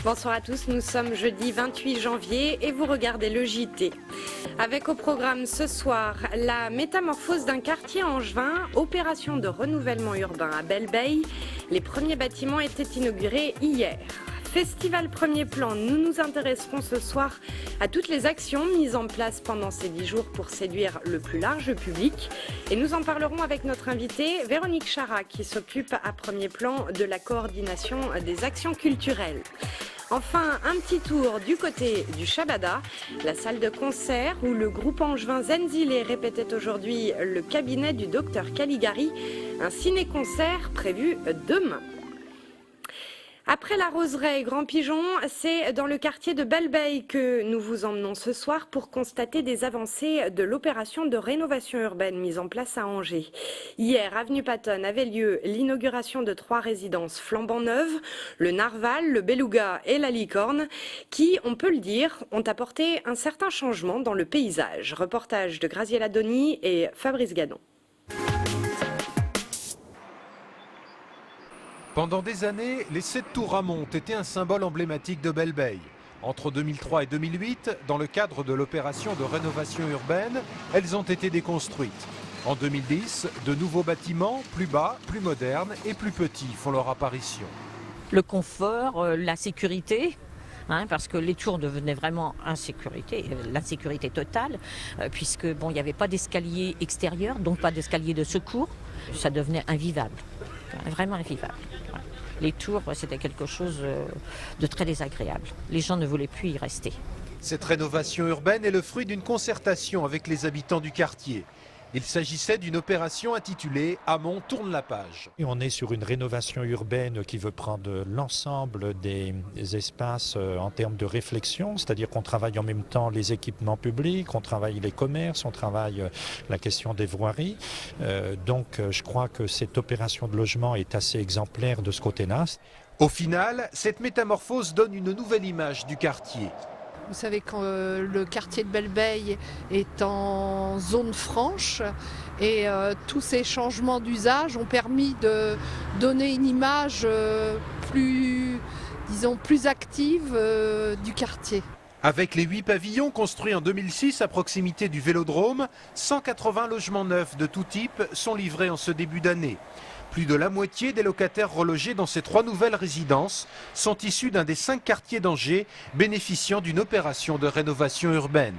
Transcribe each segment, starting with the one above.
Bonsoir à tous, nous sommes jeudi 28 janvier et vous regardez le JT. Avec au programme ce soir la métamorphose d'un quartier angevin, opération de renouvellement urbain à Belle-Beille. Les premiers bâtiments étaient inaugurés hier. Festival Premier Plan, nous nous intéresserons ce soir à toutes les actions mises en place pendant ces 10 jours pour séduire le plus large public. Et nous en parlerons avec notre invitée Véronique Chara qui s'occupe à Premier Plan de la coordination des actions culturelles. Enfin, un petit tour du côté du Shabada, la salle de concert où le groupe angevin Zenzile répétait aujourd'hui le cabinet du docteur Caligari, un ciné-concert prévu demain. Après la Roseraie et Grand Pigeon, c'est dans le quartier de Belle-Beille que nous vous emmenons ce soir pour constater des avancées de l'opération de rénovation urbaine mise en place à Angers. Hier, avenue Patton, avait lieu l'inauguration de 3 résidences flambant neuves, le Narval, le Beluga et la Licorne, qui, on peut le dire, ont apporté un certain changement dans le paysage. Reportage de Graziella Doni et Fabrice Gadon. Pendant des années, les 7 tours Ramon ont été un symbole emblématique de Belle-Beille. Entre 2003 et 2008, dans le cadre de l'opération de rénovation urbaine, elles ont été déconstruites. En 2010, de nouveaux bâtiments, plus bas, plus modernes et plus petits, font leur apparition. Le confort, la sécurité. Parce que les tours devenaient vraiment l'insécurité totale, puisque il n'y avait pas d'escalier extérieur, donc pas d'escalier de secours. Ça devenait invivable, vraiment invivable. Les tours, c'était quelque chose de très désagréable. Les gens ne voulaient plus y rester. Cette rénovation urbaine est le fruit d'une concertation avec les habitants du quartier. Il s'agissait d'une opération intitulée « Hamon tourne la page ». On est sur une rénovation urbaine qui veut prendre l'ensemble des espaces en termes de réflexion, c'est-à-dire qu'on travaille en même temps les équipements publics, on travaille les commerces, on travaille la question des voiries. Donc je crois que cette opération de logement est assez exemplaire de ce côté-là. Au final, cette métamorphose donne une nouvelle image du quartier. Vous savez que le quartier de Belle-Beille est en zone franche et tous ces changements d'usage ont permis de donner une image plus active du quartier. Avec les 8 pavillons construits en 2006 à proximité du Vélodrome, 180 logements neufs de tout type sont livrés en ce début d'année. Plus de la moitié des locataires relogés dans ces 3 nouvelles résidences sont issus d'un des 5 quartiers d'Angers bénéficiant d'une opération de rénovation urbaine.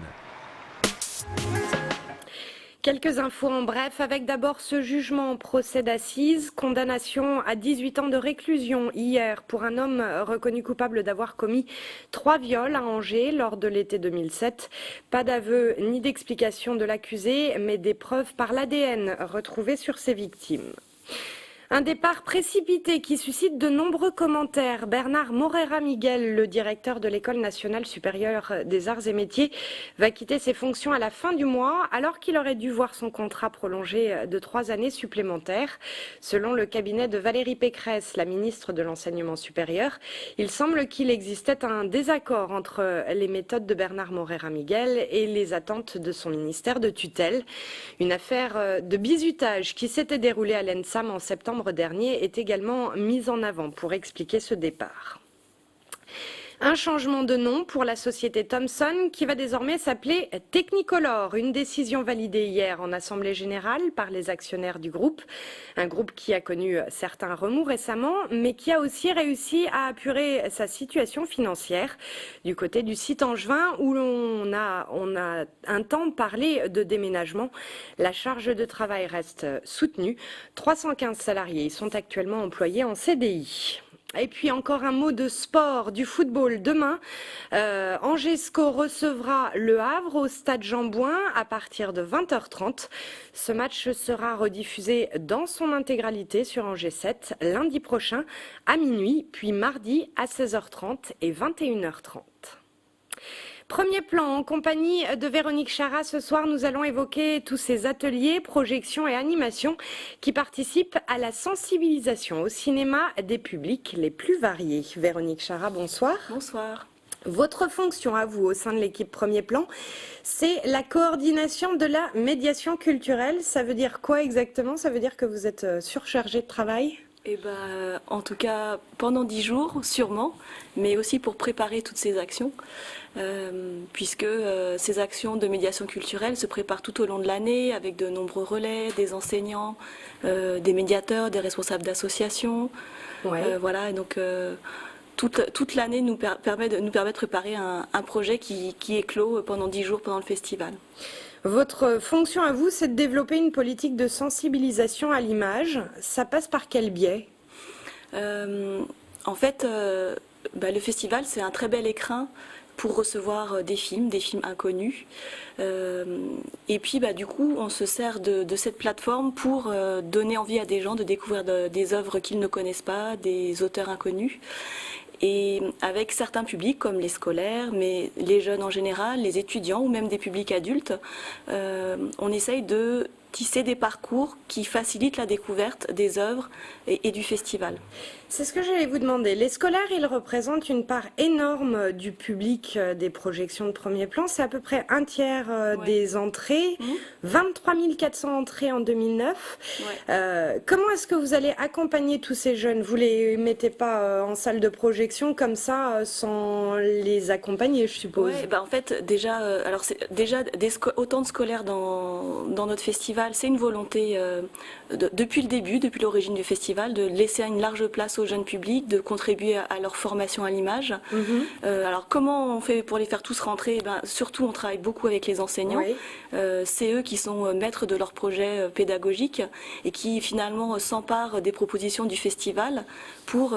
Quelques infos en bref, avec d'abord ce jugement en procès d'assises, condamnation à 18 ans de réclusion hier pour un homme reconnu coupable d'avoir commis 3 viols à Angers lors de l'été 2007. Pas d'aveu ni d'explication de l'accusé, mais des preuves par l'ADN retrouvées sur ses victimes. Un départ précipité qui suscite de nombreux commentaires. Bernard Morera-Miguel, le directeur de l'École nationale supérieure des arts et métiers, va quitter ses fonctions à la fin du mois alors qu'il aurait dû voir son contrat prolongé de 3 années supplémentaires. Selon le cabinet de Valérie Pécresse, la ministre de l'Enseignement supérieur, il semble qu'il existait un désaccord entre les méthodes de Bernard Morera-Miguel et les attentes de son ministère de tutelle. Une affaire de bizutage qui s'était déroulée à l'ENSAM en septembre dernier est également mise en avant pour expliquer ce départ. Un changement de nom pour la société Thomson qui va désormais s'appeler Technicolor. Une décision validée hier en Assemblée générale par les actionnaires du groupe. Un groupe qui a connu certains remous récemment, mais qui a aussi réussi à apurer sa situation financière. Du côté du site angevin où on a un temps parlé de déménagement, la charge de travail reste soutenue. 315 salariés sont actuellement employés en CDI. Et puis encore un mot de sport, du football. Demain, Angesco recevra Le Havre au stade Jean-Bouin à partir de 20h30. Ce match sera rediffusé dans son intégralité sur Angers 7 lundi prochain à minuit, puis mardi à 16h30 et 21h30. Premier plan en compagnie de Véronique Chara. Ce soir, nous allons évoquer tous ces ateliers, projections et animations qui participent à la sensibilisation au cinéma des publics les plus variés. Véronique Chara, bonsoir. Bonsoir. Votre fonction à vous au sein de l'équipe Premier Plan, c'est la coordination de la médiation culturelle. Ça veut dire quoi exactement? Ça veut dire que vous êtes surchargé de travail? Eh ben, en tout cas, pendant 10 jours, sûrement, mais aussi pour préparer toutes ces actions, puisque ces actions de médiation culturelle se préparent tout au long de l'année avec de nombreux relais, des enseignants, des médiateurs, des responsables d'associations. Ouais. Voilà, et donc toute l'année nous permet de préparer un projet qui éclot pendant 10 jours pendant le festival. Votre fonction à vous, c'est de développer une politique de sensibilisation à l'image. Ça passe par quel biais? En fait, le festival, c'est un très bel écrin pour recevoir des films inconnus. Et puis, du coup, on se sert de cette plateforme pour donner envie à des gens de découvrir des œuvres qu'ils ne connaissent pas, des auteurs inconnus. Et avec certains publics, comme les scolaires, mais les jeunes en général, les étudiants ou même des publics adultes, on essaye de tisser des parcours qui facilitent la découverte des œuvres et du festival. C'est ce que j'allais vous demander. Les scolaires, ils représentent une part énorme du public des projections de premier plan. C'est à peu près un tiers des entrées, 23 400 entrées en 2009. Comment est-ce que vous allez accompagner tous ces jeunes? Vous les mettez pas en salle de projection comme ça, sans les accompagner, je suppose? En fait, déjà, autant de scolaires dans notre festival, c'est une volonté depuis le début, depuis l'origine du festival, de laisser une large place aux jeunes publics, de contribuer à leur formation à l'image. Alors comment on fait pour les faire tous rentrer? Surtout on travaille beaucoup avec les enseignants. C'est eux qui sont maîtres de leurs projets pédagogiques et qui finalement s'emparent des propositions du festival pour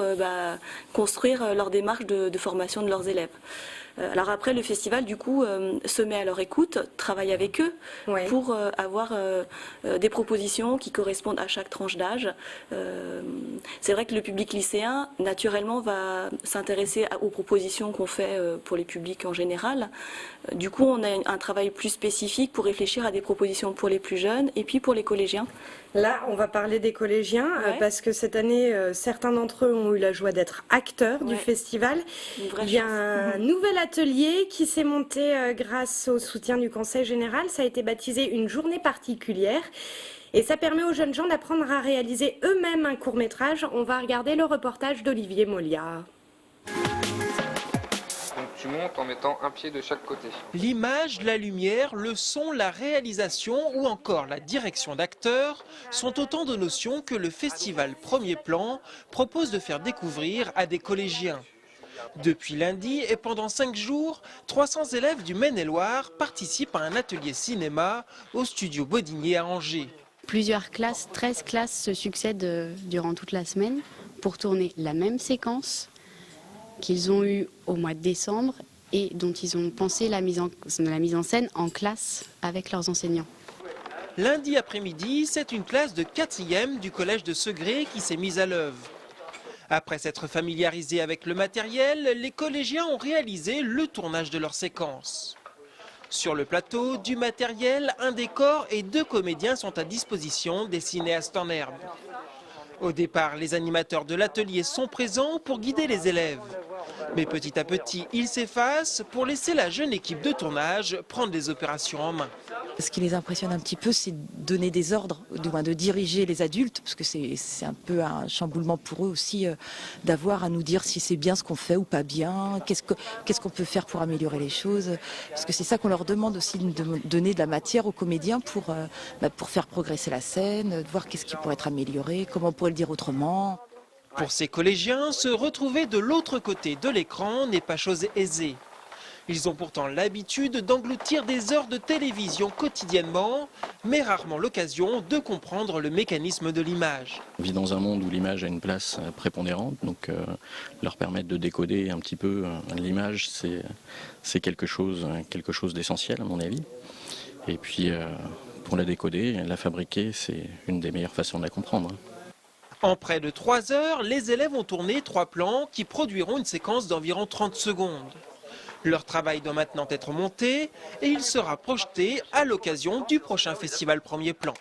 construire leur démarche de formation de leurs élèves. Alors après, le festival, du coup, se met à leur écoute, travaille avec eux pour avoir des propositions qui correspondent à chaque tranche d'âge. C'est vrai que le public lycéen, naturellement, va s'intéresser aux propositions qu'on fait pour les publics en général. Du coup, on a un travail plus spécifique pour réfléchir à des propositions pour les plus jeunes et puis pour les collégiens. Là, on va parler des collégiens, parce que cette année, certains d'entre eux ont eu la joie d'être acteurs du festival. Il y a un nouvel atelier qui s'est monté grâce au soutien du Conseil général. Ça a été baptisé une journée particulière. Et ça permet aux jeunes gens d'apprendre à réaliser eux-mêmes un court-métrage. On va regarder le reportage d'Olivier Molia. Tu montes en mettant un pied de chaque côté. L'image, la lumière, le son, la réalisation ou encore la direction d'acteurs sont autant de notions que le festival Premier Plan propose de faire découvrir à des collégiens. Depuis lundi et pendant 5 jours, 300 élèves du Maine-et-Loire participent à un atelier cinéma au studio Bodinier à Angers. Plusieurs classes, 13 classes se succèdent durant toute la semaine pour tourner la même séquence qu'ils ont eue au mois de décembre et dont ils ont pensé la mise en scène en classe avec leurs enseignants. Lundi après-midi, c'est une classe de 4e du collège de Segré qui s'est mise à l'œuvre. Après s'être familiarisés avec le matériel, les collégiens ont réalisé le tournage de leur séquence. Sur le plateau, du matériel, un décor et 2 comédiens sont à disposition des cinéastes en herbe. Au départ, les animateurs de l'atelier sont présents pour guider les élèves. Mais petit à petit, ils s'effacent pour laisser la jeune équipe de tournage prendre les opérations en main. Ce qui les impressionne un petit peu, c'est de donner des ordres, de diriger les adultes, parce que c'est un peu un chamboulement pour eux aussi, d'avoir à nous dire si c'est bien ce qu'on fait ou pas bien, qu'est-ce qu'on peut faire pour améliorer les choses. Parce que c'est ça qu'on leur demande aussi, de donner de la matière aux comédiens pour faire progresser la scène, de voir qu'est-ce qui pourrait être amélioré, comment on pourrait le dire autrement. Pour ces collégiens, se retrouver de l'autre côté de l'écran n'est pas chose aisée. Ils ont pourtant l'habitude d'engloutir des heures de télévision quotidiennement, mais rarement l'occasion de comprendre le mécanisme de l'image. On vit dans un monde où l'image a une place prépondérante, donc leur permettre de décoder un petit peu l'image, c'est quelque chose d'essentiel à mon avis. Et puis pour la décoder, la fabriquer, c'est une des meilleures façons de la comprendre. En près de 3 heures, les élèves ont tourné 3 plans qui produiront une séquence d'environ 30 secondes. Leur travail doit maintenant être monté et il sera projeté à l'occasion du prochain festival Premier Plan.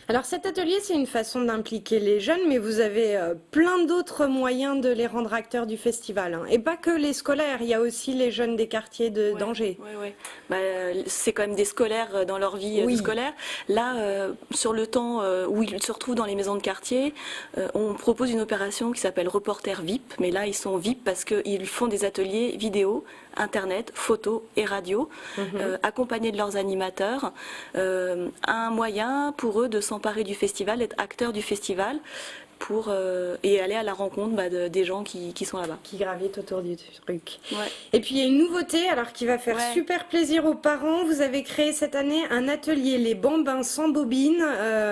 Alors cet atelier, c'est une façon d'impliquer les jeunes, mais vous avez plein d'autres moyens de les rendre acteurs du festival, hein. Et pas que les scolaires, il y a aussi les jeunes des quartiers d'Angers. Oui. C'est quand même des scolaires dans leur vie scolaire. Là, sur le temps où ils se retrouvent dans les maisons de quartier, on propose une opération qui s'appelle Reporter VIP, mais là ils sont VIP parce qu'ils font des ateliers vidéo, internet, photo et radio, accompagnés de leurs animateurs. Un moyen pour eux de s'emparer du festival, d'être acteurs du festival et aller à la rencontre des gens qui sont là-bas. Qui gravitent autour du truc. Ouais. Et puis il y a une nouveauté alors qui va faire super plaisir aux parents. Vous avez créé cette année un atelier Les Bambins sans bobine.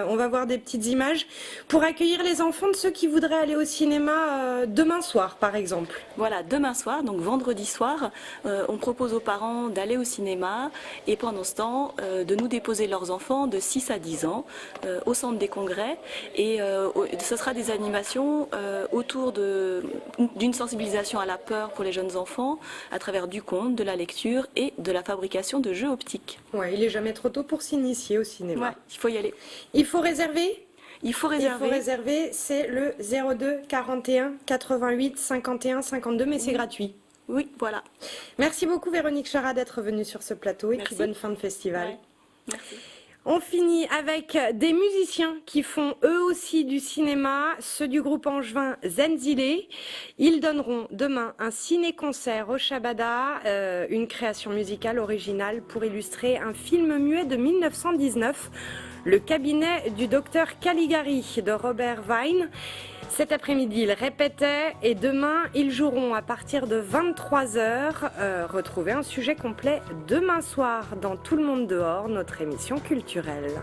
On va voir des petites images pour accueillir les enfants de ceux qui voudraient aller au cinéma demain soir par exemple. Voilà, demain soir, donc vendredi soir, on propose aux parents d'aller au cinéma et pendant ce temps de nous déposer leurs enfants de 6 à 10 ans au centre des congrès et ce sera des animations autour d'une sensibilisation à la peur pour les jeunes enfants à travers du conte, de la lecture et de la fabrication de jeux optiques. Ouais, il est jamais trop tôt pour s'initier au cinéma. Ouais, il faut y aller. Il faut réserver ? Il faut réserver, c'est le 02 41 88 51 52, mais c'est gratuit. Oui, voilà. Merci beaucoup Véronique Chara d'être venue sur ce plateau et puis bonne fin de festival. Ouais. Merci. On finit avec des musiciens qui font eux aussi du cinéma, ceux du groupe angevin Zenzile. Ils donneront demain un ciné-concert au Shabada, une création musicale originale pour illustrer un film muet de 1919, Le cabinet du docteur Caligari de Robert Wiene. Cet après-midi, ils répétaient et demain, ils joueront à partir de 23h. Retrouvez un sujet complet demain soir dans Tout le monde dehors, notre émission culturelle.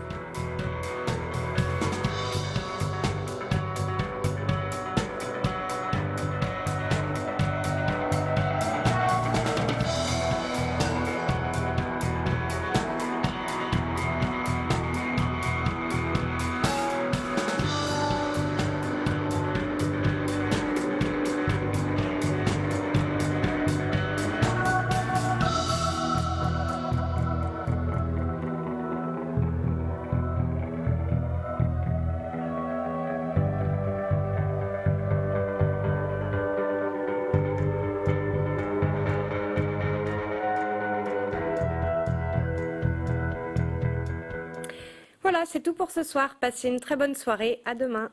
Voilà, c'est tout pour ce soir. Passez une très bonne soirée. À demain.